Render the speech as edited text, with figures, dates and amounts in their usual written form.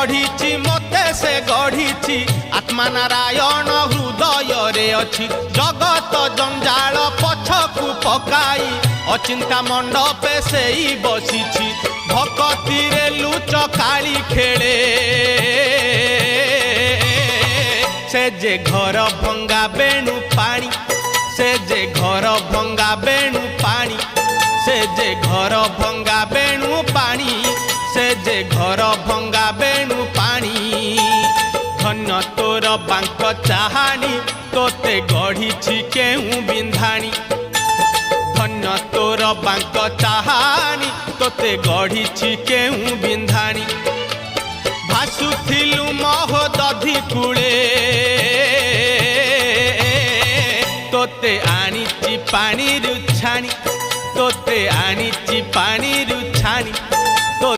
गढ़ी मते से गढ़ी आत्मा नारायण हृदय रे अच्छी जगत जंजाल पछकु पकाई अचिंता मंडपे से ही बसी भक्ति रे लुच काली खेले से जे घर भंगा बेणु पानी से जे घर भंगा बेणु पानी से जे घर भंगा बेणु पानी से जे घर भंगा बेणु पानी धन्य तोर बांक चाहानी तोते गढ़ी केहू बिंधाणी धन्य तोर बांक चाहानी तोते गढ़ी केहू बिंधाणी भासुथिलु महोदधि कूले तोते आनीची पानी रुछाणी तोते आनीची पानी रुछाणी।